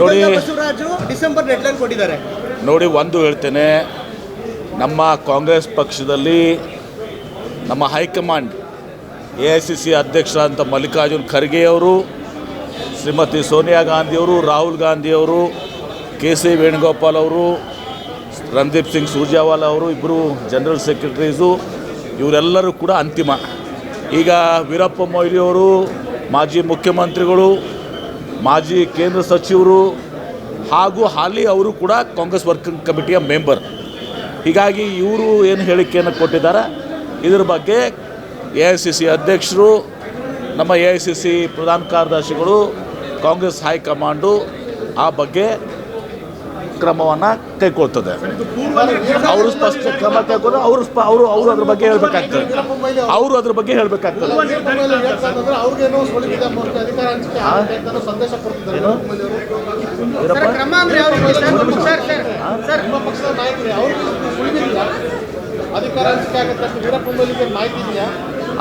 ನೋಡಿ Basavaraju December deadline ಕೊಟ್ಟಿದ್ದಾರೆ. ನೋಡಿ, ಒಂದು ಹೇಳ್ತೇನೆ, ನಮ್ಮ ಕಾಂಗ್ರೆಸ್ ಪಕ್ಷದಲ್ಲಿ ನಮ್ಮ ಹೈಕಮಾಂಡ್ AICC ಅಧ್ಯಕ್ಷರಾದಂಥ ಮಲ್ಲಿಕಾರ್ಜುನ್ ಖರ್ಗೆ ಅವರು, ಶ್ರೀಮತಿ ಸೋನಿಯಾ ಗಾಂಧಿಯವರು, ರಾಹುಲ್ ಗಾಂಧಿಯವರು, KC ವೇಣುಗೋಪಾಲ್ ಅವರು, ರಣದೀಪ್ ಸಿಂಗ್ ಸುರ್ಜೇವಾಲಾ ಅವರು, ಇಬ್ಬರು ಜನರಲ್ ಸೆಕ್ರೆಟರೀಸು, ಇವರೆಲ್ಲರೂ ಕೂಡ ಅಂತಿಮ. ಈಗ ವೀರಪ್ಪ ಮೊಯ್ಲಿಯವರು ಮಾಜಿ ಮುಖ್ಯಮಂತ್ರಿಗಳು, ಮಾಜಿ ಕೇಂದ್ರ ಸಚಿವರು ಹಾಗೂ ಹಾಲಿ ಅವರು ಕೂಡ ಕಾಂಗ್ರೆಸ್ ವರ್ಕಿಂಗ್ ಕಮಿಟಿಯ ಮೆಂಬರ್. ಹೀಗಾಗಿ ಇವರು ಏನು ಹೇಳಿಕೆಯನ್ನು ಕೊಟ್ಟಿದ್ದಾರೆ, ಇದರ ಬಗ್ಗೆ AICC ಅಧ್ಯಕ್ಷರು, ನಮ್ಮ AICC ಪ್ರಧಾನ ಕಾರ್ಯದರ್ಶಿಗಳು, ಕಾಂಗ್ರೆಸ್ ಹೈಕಮಾಂಡು ಆ ಬಗ್ಗೆ ಕ್ರಮವನ್ನು ಕೈಗೊಳ್ತದೆ. ಅವರು ಸ್ಪಷ್ಟ ಕ್ರಮ ಕೈಗೊಂಡು ಅವರು ಅದ್ರ ಬಗ್ಗೆ ಹೇಳಬೇಕಾಗ್ತದೆ. ಅವರು ಅದ್ರ ಬಗ್ಗೆ ಹೇಳಬೇಕಾಗ್ತದೆ.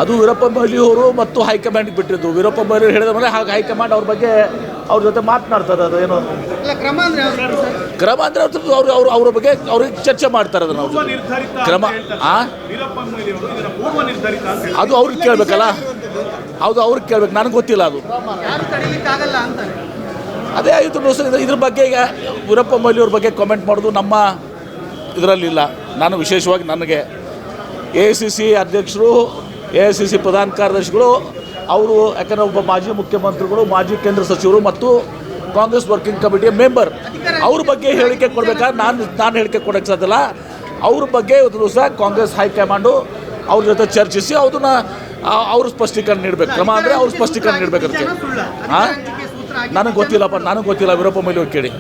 ಅದು ವೀರಪ್ಪ ಮೊಯ್ಲಿ ಅವರು ಮತ್ತು ಹೈಕಮಾಂಡ್ಗೆ ಬಿಟ್ಟಿದ್ದು. ವೀರಪ್ಪ ಮೊಯ್ಲಿ ಹೇಳಿದ ಮೇಲೆ ಹಾಗೆ ಹೈಕಮಾಂಡ್ ಅವ್ರ ಜೊತೆ ಮಾತನಾಡ್ತಾರೆ. ಅದು ಏನು ಕ್ರಮ ಅಂದರೆ ಅವ್ರ ಬಗ್ಗೆ ಅವ್ರಿಗೆ ಚರ್ಚೆ ಮಾಡ್ತಾರೆ. ಅದನ್ನು ಕ್ರಮ ಅದು ಅವ್ರಿಗೆ ಕೇಳಬೇಕಲ್ಲ. ಹೌದು, ಅವ್ರಿಗೆ ಕೇಳಬೇಕು. ನನಗೆ ಗೊತ್ತಿಲ್ಲ ಅದು. ಅದೇ ಇದ್ರ ಬಗ್ಗೆ ಈಗ ವೀರಪ್ಪ ಮೊಯ್ಲಿ ಅವ್ರ ಬಗ್ಗೆ ಕಾಮೆಂಟ್ ಮಾಡೋದು ನಮ್ಮ ಇದರಲ್ಲಿಲ್ಲ. ನಾನು ವಿಶೇಷವಾಗಿ ನನಗೆ AICC ಅಧ್ಯಕ್ಷರು, AICC ಪ್ರಧಾನ ಕಾರ್ಯದರ್ಶಿಗಳು ಅವರು, ಯಾಕಂದರೆ ಒಬ್ಬ ಮಾಜಿ ಮುಖ್ಯಮಂತ್ರಿಗಳು, ಮಾಜಿ ಕೇಂದ್ರ ಸಚಿವರು ಮತ್ತು ಕಾಂಗ್ರೆಸ್ ವರ್ಕಿಂಗ್ ಕಮಿಟಿಯ ಮೆಂಬರ್, ಅವ್ರ ಬಗ್ಗೆ ಹೇಳಿಕೆ ಕೊಡಬೇಕಾದ್ರೆ ನಾನು ಹೇಳಿಕೆ ಕೊಡೋಕ್ಕೆ ಸಾಧ್ಯಲ್ಲ. ಅವ್ರ ಬಗ್ಗೆ ಇವತ್ತು ದಿವಸ ಕಾಂಗ್ರೆಸ್ ಹೈಕಮಾಂಡು ಅವ್ರ ಜೊತೆ ಚರ್ಚಿಸಿ ಅದನ್ನು ಅವರು ಸ್ಪಷ್ಟೀಕರಣ ನೀಡಬೇಕು. ಕ್ರಮ ಅಂದರೆ ಅವ್ರು ಸ್ಪಷ್ಟೀಕರಣ ನೀಡಬೇಕು. ಅದಕ್ಕೆ ನನಗೆ ಗೊತ್ತಿಲ್ಲಪ್ಪ, ನನಗೆ ಗೊತ್ತಿಲ್ಲ. ವೀರಪ್ಪ ಮೊಯ್ಲಿ ಅವ್ರು ಕೇಳಿ.